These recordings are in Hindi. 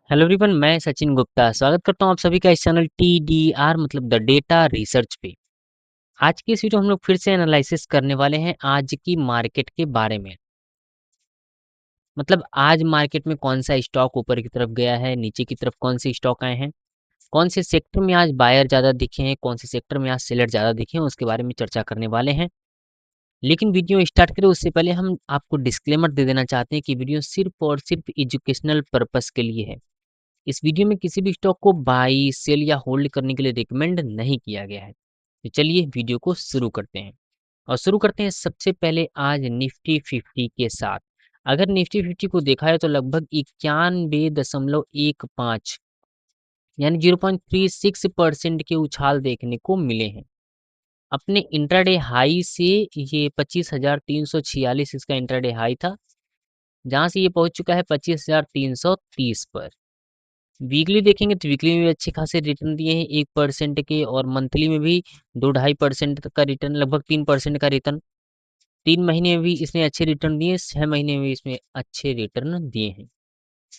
हेलो एवरीवन, मैं सचिन गुप्ता स्वागत करता हूं आप सभी का इस चैनल TDR मतलब द डेटा रिसर्च पे। आज की इस वीडियो हम लोग फिर से एनालिसिस करने वाले हैं आज की मार्केट के बारे में। मतलब आज मार्केट में कौन सा स्टॉक ऊपर की तरफ गया है, नीचे की तरफ कौन से स्टॉक आए हैं, कौन से सेक्टर में आज बायर ज़्यादा दिखे हैं, कौन से सेक्टर में आज सेलर ज़्यादा दिखे हैं, उसके बारे में चर्चा करने वाले हैं। लेकिन वीडियो स्टार्ट करें उससे पहले हम आपको डिस्क्लेमर दे देना चाहते हैं कि वीडियो सिर्फ और सिर्फ एजुकेशनल पर्पस के लिए है। इस वीडियो में किसी भी स्टॉक को बाई, सेल या होल्ड करने के लिए रिकमेंड नहीं किया गया है। तो चलिए वीडियो को शुरू करते हैं। और शुरू करते हैं सबसे पहले आज निफ्टी 50 के साथ। अगर निफ्टी 50 को देखा है तो लगभग 91.15 यानी 0.36% के उछाल देखने को मिले हैं। अपने इंट्राडे हाई से ये 25,346 इसका इंट्राडे हाई था, जहां से ये पहुंच चुका है 25,330 पर। वीकली देखेंगे तो वीकली में भी अच्छे खासे रिटर्न दिए हैं 1% के, और मंथली में भी 2-2.5% तक का रिटर्न, लगभग 3% का रिटर्न। 3 महीने में भी इसने अच्छे रिटर्न दिए, 6 महीने में भी इसमें अच्छे रिटर्न दिए हैं।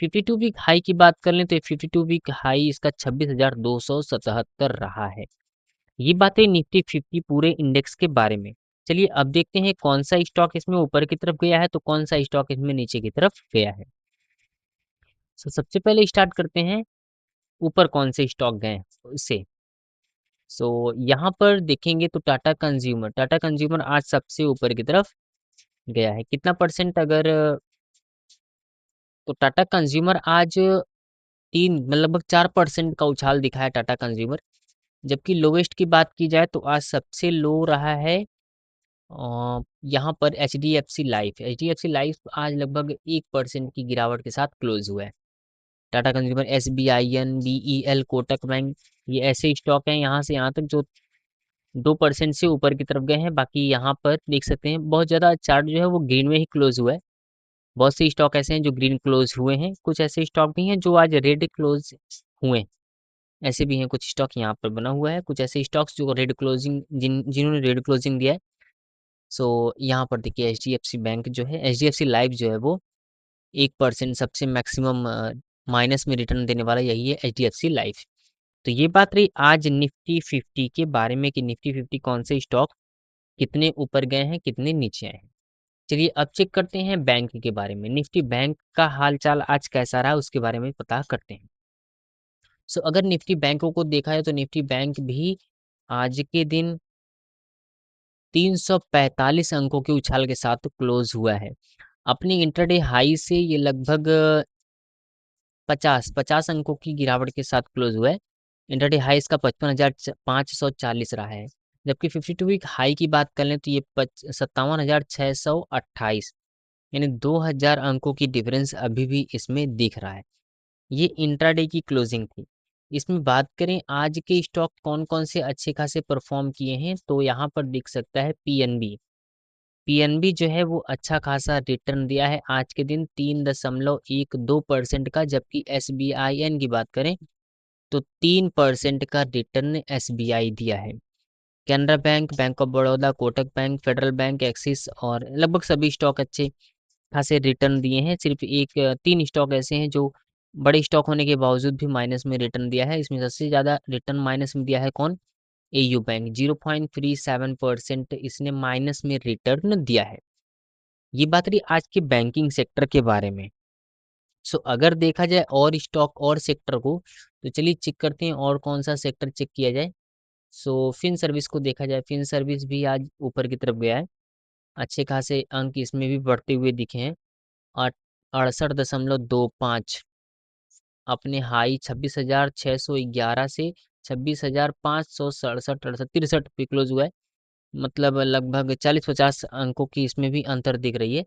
52 वीक हाई की बात कर लें तो 52 वीक हाई इसका 26,277 रहा है। ये बातें निफ्टी 50 पूरे इंडेक्स के बारे में। चलिए अब देखते हैं कौन सा स्टॉक इसमें ऊपर की तरफ गया है तो कौन सा स्टॉक इसमें नीचे की तरफ गया है। तो सबसे पहले स्टार्ट करते हैं ऊपर कौन से स्टॉक गए हैं उससे। सो यहाँ पर देखेंगे तो टाटा कंज्यूमर आज सबसे ऊपर की तरफ गया है। कितना परसेंट अगर, तो टाटा कंज्यूमर आज लगभग 4% का उछाल दिखा है टाटा कंज्यूमर। जबकि लोवेस्ट की बात की जाए तो आज सबसे लो रहा है यहाँ पर H D F C life आज लगभग 1% की गिरावट के साथ क्लोज हुआ है। Tata consumer, SBIN, BEL, Kotak bank, ये ऐसे स्टॉक हैं यहाँ से यहाँ तक जो 2% से ऊपर की तरफ गए हैं। बाकी यहाँ पर देख सकते हैं बहुत ज़्यादा चार्ट जो है वो ग्रीन में ही क्लोज हुआ है। बहुत से स्टॉक ऐसे हैं जो ग्रीन क्लोज हुए हैं, कुछ ऐसे स्टॉक भी हैं जो आज रेड क्लोज हुए हैं। ऐसे भी हैं कुछ स्टॉक यहाँ पर बना हुआ है, कुछ ऐसे स्टॉक्स जो रेड क्लोजिंग जिन्होंने रेड क्लोजिंग दिया है। सो यहाँ पर देखिए HDFC बैंक जो है, HDFC लाइफ जो है वो 1% सबसे मैक्सिमम माइनस में रिटर्न देने वाला यही है, HDFC लाइफ। तो ये बात रही आज निफ्टी 50 के बारे में कि निफ्टी 50 कौन से स्टॉक कितने ऊपर गए हैं, कितने नीचे आए हैं। चलिए अब चेक करते हैं बैंक के बारे में। निफ्टी बैंक का हालचाल आज कैसा रहा उसके बारे में पता करते हैं। सो अगर निफ्टी बैंकों को देखा है तो निफ्टी बैंक भी आज के दिन 345 अंकों के उछाल के साथ क्लोज हुआ है। अपनी इंटरडे हाई से ये लगभग 50 अंकों की गिरावट के साथ क्लोज हुआ है। इंटरडे हाई इसका 55,540 रहा है। जबकि 52 वीक हाई की बात कर लें तो ये 57,628 यानी 2000 अंकों की डिफरेंस अभी भी इसमें दिख रहा है। ये इंट्राडे की क्लोजिंग थी। इसमें बात करें आज के स्टॉक कौन कौन से अच्छे खासे परफॉर्म किए हैं तो यहाँ पर दिख सकता है पीएनबी जो है वो अच्छा खासा रिटर्न दिया है आज के दिन 3.12% का। जबकि SBIN की बात करें तो 3% का रिटर्न SBI दिया है। Canara bank, bank of Baroda, Kotak bank, federal bank, axis और लगभग सभी स्टॉक अच्छे खासे रिटर्न दिए हैं। सिर्फ तीन स्टॉक ऐसे हैं जो बड़े स्टॉक होने के बावजूद भी माइनस में रिटर्न दिया है। इसमें सबसे ज़्यादा रिटर्न माइनस में दिया है कौन? AU बैंक, 0.37% इसने माइनस में रिटर्न दिया है। ये बात रही आज के बैंकिंग सेक्टर के बारे में। सो अगर देखा जाए और स्टॉक और सेक्टर को तो चलिए चेक करते हैं और कौन सा सेक्टर चेक किया जाए। सो फिन सर्विस को देखा जाए, फिन सर्विस भी आज ऊपर की तरफ गया है। अच्छे खासे अंक इसमें भी बढ़ते हुए दिखे हैं। 68.25 अपने हाई 26,611 से 26,567 68 पे क्लोज हुआ है। मतलब लगभग 40-50 अंकों की इसमें भी अंतर दिख रही है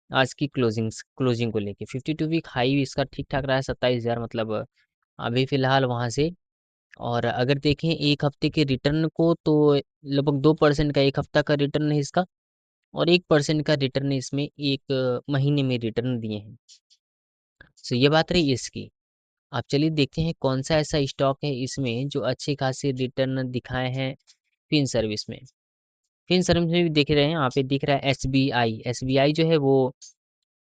आज की क्लोजिंग को लेके। 52 वीक हाई इसका ठीक ठाक रहा है 27,000, मतलब अभी फिलहाल वहां से। और अगर देखें एक हफ्ते के रिटर्न को तो लगभग 2% का एक हफ्ता का रिटर्न है इसका, और 1% का रिटर्न इसमें एक महीने में रिटर्न दिए हैं। सो ये बात रही इसकी। आप चलिए देखते हैं कौन सा ऐसा स्टॉक है इसमें जो अच्छे खासे रिटर्न दिखाए हैं फिन सर्विस में। फिन सर्विस में भी देख रहे हैं, यहाँ पे दिख रहा है SBI जो है वो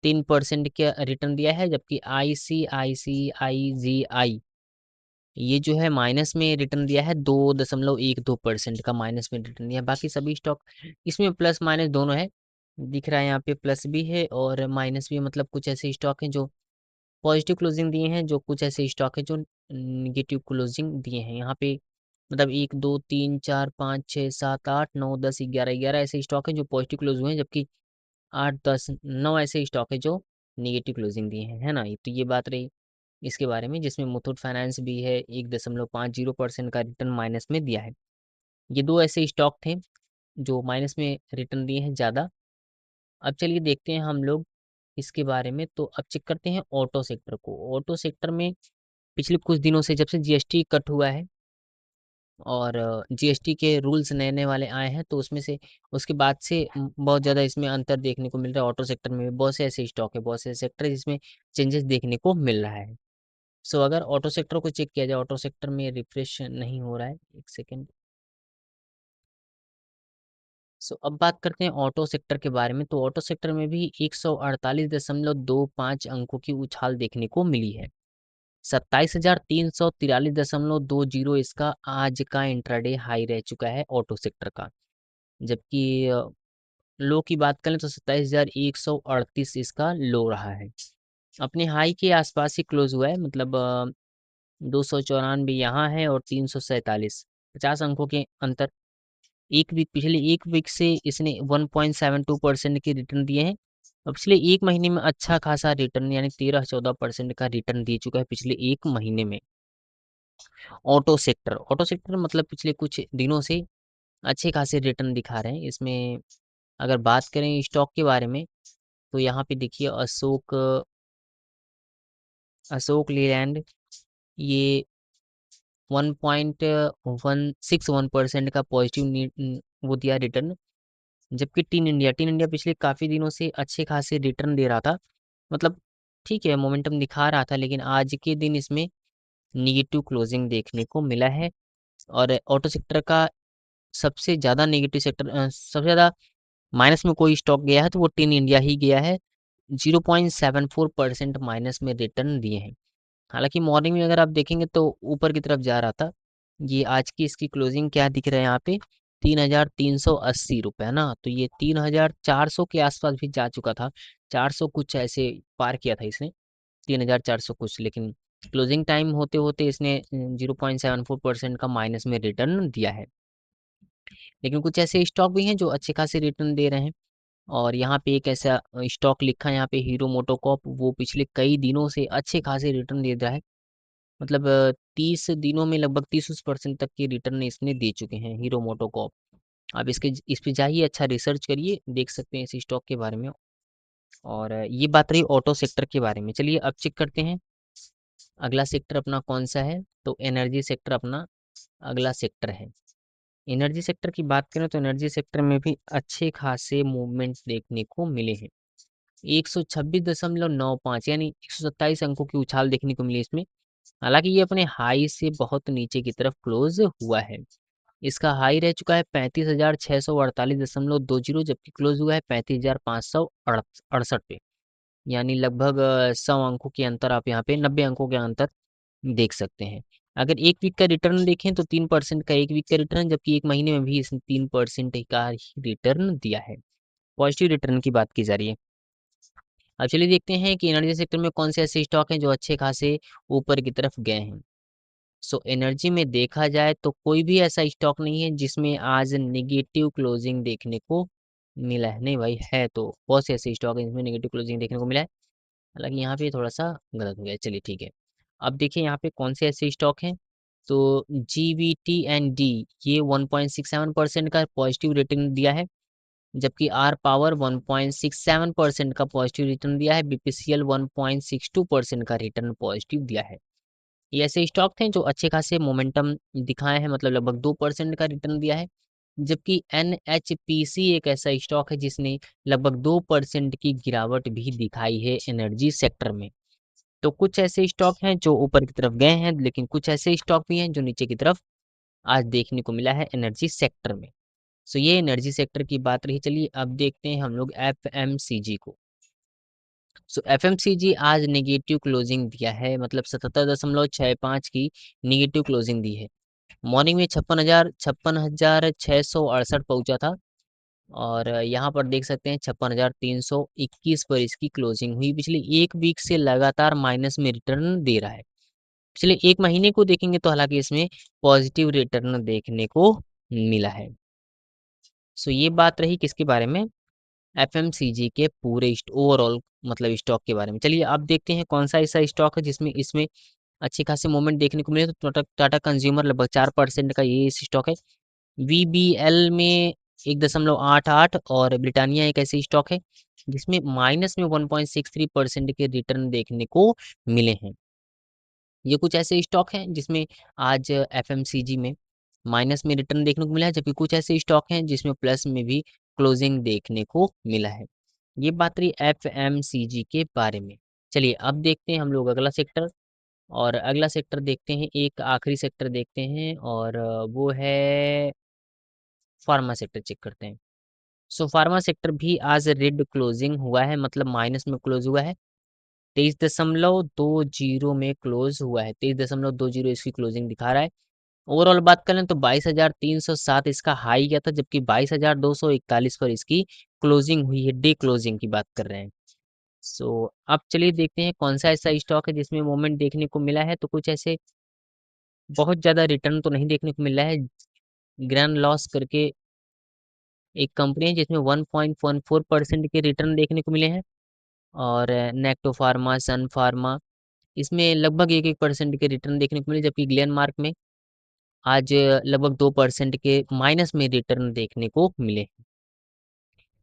3% का रिटर्न दिया है, जबकि ICICI ये जो है माइनस में रिटर्न दिया है, 2.12% का माइनस में रिटर्न दिया है। बाकी सभी स्टॉक इसमें प्लस माइनस दोनों है, दिख रहा है यहाँ पे प्लस भी है और माइनस भी है। मतलब कुछ ऐसे स्टॉक हैं जो पॉजिटिव क्लोजिंग दिए हैं, जो कुछ ऐसे स्टॉक है जो निगेटिव क्लोजिंग दिए हैं यहाँ पे। मतलब 1 2 3 4 5 6 7 8 9 10 11 ऐसे स्टॉक हैं जो पॉजिटिव क्लोज हुए हैं, जबकि 8 10 9 ऐसे स्टॉक है जो निगेटिव क्लोजिंग दिए हैं, है ना। तो ये बात रही इसके बारे में, जिसमें मुथूट फाइनेंस भी है, 1.50% का रिटर्न माइनस में दिया है। ये दो ऐसे स्टॉक थे जो माइनस में रिटर्न दिए हैं ज़्यादा। अब चलिए देखते हैं हम लोग इसके बारे में। तो अब चेक करते हैं ऑटो सेक्टर को। ऑटो सेक्टर में पिछले कुछ दिनों से जब से जीएसटी कट हुआ है और जीएसटी के रूल्स नए-नए वाले आए हैं, तो उसमें से उसके बाद से बहुत ज़्यादा इसमें अंतर देखने को मिल रहा है। ऑटो सेक्टर में भी बहुत से ऐसे स्टॉक है, बहुत से सेक्टर है जिसमें चेंजेस देखने को मिल रहा है। सो अगर ऑटो सेक्टर को चेक किया जाए, ऑटो सेक्टर में रिफ्रेश नहीं हो रहा है, 1 सेकंड। सो अब बात करते हैं ऑटो सेक्टर के बारे में। तो ऑटो सेक्टर में भी 148.25 अंकों की उछाल देखने को मिली है। 27,343.20 इसका आज का इंट्राडे हाई रह चुका है ऑटो सेक्टर का। जबकि लो की बात करें तो 27,138 इसका लो रहा है। अपने हाई के आसपास ही क्लोज हुआ है, मतलब 294 यहाँ है और 347, 50 अंकों के अंतर। एक वीक पिछले एक वीक से इसने 1.72% के रिटर्न दिए हैं और पिछले एक महीने में अच्छा खासा रिटर्न यानी 13-14% का रिटर्न दे चुका है पिछले एक महीने में ऑटो सेक्टर मतलब पिछले कुछ दिनों से अच्छे खासे रिटर्न दिखा रहे हैं इसमें। अगर बात करें स्टॉक के बारे में तो यहाँ पे देखिए अशोक लीलैंड ये 1.161% का पॉजिटिव वो दिया रिटर्न। जबकि टीन इंडिया पिछले काफ़ी दिनों से अच्छे खासे रिटर्न दे रहा था, मतलब ठीक है मोमेंटम दिखा रहा था, लेकिन आज के दिन इसमें निगेटिव क्लोजिंग देखने को मिला है। और ऑटो सेक्टर का सबसे ज़्यादा नेगेटिव सेक्टर सबसे ज़्यादा माइनस में कोई स्टॉक गया है तो वो टीन इंडिया ही गया है, 0.74% माइनस में रिटर्न दिए हैं। हालांकि मॉर्निंग में अगर आप देखेंगे तो ऊपर की तरफ जा रहा था। ये आज की इसकी क्लोजिंग क्या दिख रहा है यहाँ पे, 3,380 रुपये ना। तो ये 3,400 के आसपास भी जा चुका था, 400 कुछ ऐसे पार किया था इसने, 3,400 कुछ। लेकिन क्लोजिंग टाइम होते होते इसने 0.74% का माइनस में रिटर्न दिया है। लेकिन कुछ ऐसे स्टॉक भी हैं जो अच्छे खासे रिटर्न दे रहे हैं। और यहाँ पे एक ऐसा स्टॉक लिखा है यहाँ पे, हीरो मोटोकॉर्प, वो पिछले कई दिनों से अच्छे खासे रिटर्न दे रहा है। मतलब 30 दिनों में लगभग 30% तक के रिटर्न इसने दे चुके हैं हीरो मोटोकॉर्प। आप इस पे जाइए, अच्छा रिसर्च करिए, देख सकते हैं इस स्टॉक के बारे में। और ये बात रही ऑटो सेक्टर के बारे में। चलिए अब चेक करते हैं अगला सेक्टर अपना कौन सा है। तो एनर्जी सेक्टर अपना अगला सेक्टर है। एनर्जी सेक्टर की बात करें तो एनर्जी सेक्टर में भी अच्छे खासे मूवमेंट्स देखने को मिले हैं। 126.95 यानी 127 अंकों की उछाल देखने को मिली इसमें। हालांकि ये अपने हाई से बहुत नीचे की तरफ क्लोज हुआ है। इसका हाई रह चुका है 35,648.20, जबकि क्लोज हुआ है 35,568 पे। यानी लगभग 100 अंकों के अंतर, आप यहाँ पे 90 अंकों के अंतर देख सकते हैं। अगर एक वीक का रिटर्न देखें तो 3% का एक वीक का रिटर्न, जबकि एक महीने में भी इसने 3% का ही रिटर्न दिया है। पॉजिटिव रिटर्न की बात की जा रही है। अब चलिए देखते हैं कि एनर्जी सेक्टर में कौन से ऐसे स्टॉक हैं जो अच्छे खासे ऊपर की तरफ गए हैं। सो एनर्जी में देखा जाए तो कोई भी ऐसा स्टॉक नहीं है जिसमें आज नेगेटिव क्लोजिंग देखने को मिला है। नहीं भाई, है तो बहुत से ऐसे स्टॉक हैं जिसमें नेगेटिव क्लोजिंग देखने को मिला है। हालांकि यहाँ पे थोड़ा सा गलत हो गया, चलिए ठीक है। अब देखिए यहाँ पे कौन से ऐसे स्टॉक हैं। तो GVT&D ये 1.67% का पॉजिटिव रिटर्न दिया है, जबकि आर पावर 1.67% का पॉजिटिव रिटर्न दिया है, BPCL 1.62% का रिटर्न पॉजिटिव दिया है। ये ऐसे स्टॉक थे जो अच्छे खासे मोमेंटम दिखाए हैं, मतलब लगभग 2% का रिटर्न दिया है। जबकि NHPC एक ऐसा स्टॉक है जिसने लगभग 2% की गिरावट भी दिखाई है एनर्जी सेक्टर में। तो कुछ ऐसे स्टॉक हैं जो ऊपर की तरफ गए हैं, लेकिन कुछ ऐसे स्टॉक भी हैं जो नीचे की तरफ आज देखने को मिला है एनर्जी सेक्टर में। सो ये एनर्जी सेक्टर की बात रही। चलिए अब देखते हैं हम लोग FMCG को। सो एफएमसीजी आज नेगेटिव क्लोजिंग दिया है, मतलब 77.65 की नेगेटिव क्लोजिंग दी है। मॉर्निंग में 56,668 पहुंचा था और यहाँ पर देख सकते हैं 56,321 पर इसकी क्लोजिंग हुई। पिछले एक वीक से लगातार माइनस में रिटर्न दे रहा है। पिछले एक महीने को देखेंगे तो हालांकि इसमें पॉजिटिव रिटर्न देखने को मिला है। सो ये बात रही किसके बारे में, एफएमसीजी के पूरे ओवरऑल मतलब स्टॉक के बारे में। चलिए अब देखते हैं कौन सा ऐसा स्टॉक है जिसमें इसमें अच्छी खासी मूवमेंट देखने को मिले। तो टाटा कंज्यूमर लगभग 4% का ये स्टॉक है। वीबीएल में 1.88 और ब्रिटानिया एक ऐसी स्टॉक है जिसमें माइनस में 1.63% के रिटर्न देखने को मिले हैं। ये कुछ ऐसे स्टॉक हैं जिसमें आज एफएमसीजी में माइनस में रिटर्न देखने को मिला है, जबकि कुछ ऐसे स्टॉक हैं जिसमें प्लस में भी क्लोजिंग देखने को मिला है। ये बात रही एफएमसीजी के बारे में। चलिए अब देखते हैं हम लोग अगला सेक्टर, और अगला सेक्टर देखते हैं, एक आखिरी सेक्टर देखते हैं और वो है फार्मा सेक्टर चेक करते हैं। सो फार्मा सेक्टर भी आज रेड क्लोजिंग हुआ है, मतलब माइनस में क्लोज हुआ है। 23.20 में क्लोज हुआ है, 23.20 इसकी क्लोजिंग दिखा रहा है। ओवरऑल बात करें तो 22,307 इसका हाई गया था, जबकि 22,241 पर इसकी क्लोजिंग हुई है। डे क्लोजिंग की बात कर रहे हैं। सो अब चलिए देखते हैं कौन सा ऐसा स्टॉक है जिसमें मोमेंट देखने को मिला है। तो कुछ ऐसे बहुत ज़्यादा रिटर्न तो नहीं देखने को मिला है। ग्रैंड लॉस करके एक कंपनी है जिसमें 1.14% के रिटर्न देखने को मिले हैं, और नेक्टो फार्मा, सन फार्मा, इसमें लगभग 1% के रिटर्न देखने को मिले, जबकि ग्लेन मार्क में आज लगभग 2% के माइनस में रिटर्न देखने को मिले।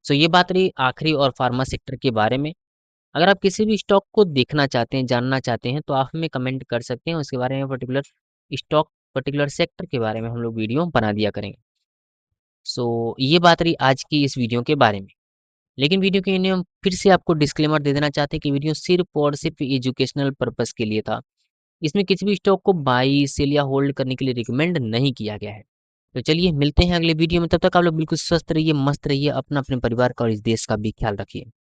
सो ये बात रही आखिरी और फार्मा सेक्टर के बारे में। अगर आप किसी भी स्टॉक को देखना चाहते हैं, जानना चाहते हैं, तो आप हमें कमेंट कर सकते हैं। उसके बारे में पर्टिकुलर स्टॉक, पर्टिकुलर सेक्टर के बारे में हम लोग वीडियो बना दिया करेंगे। सो ये बात रही आज की इस वीडियो के बारे में। लेकिन वीडियो के लिए हम फिर से आपको डिस्क्लेमर दे देना चाहते हैं कि वीडियो सिर्फ और सिर्फ एजुकेशनल पर्पस के लिए था। इसमें किसी भी स्टॉक को बाई, सेल या होल्ड करने के लिए रिकमेंड नहीं किया गया है। तो चलिए मिलते हैं अगले वीडियो में, तब तक आप लोग बिल्कुल स्वस्थ रहिए, मस्त रहिए, अपना अपने परिवार का और इस देश का भी ख्याल रखिए।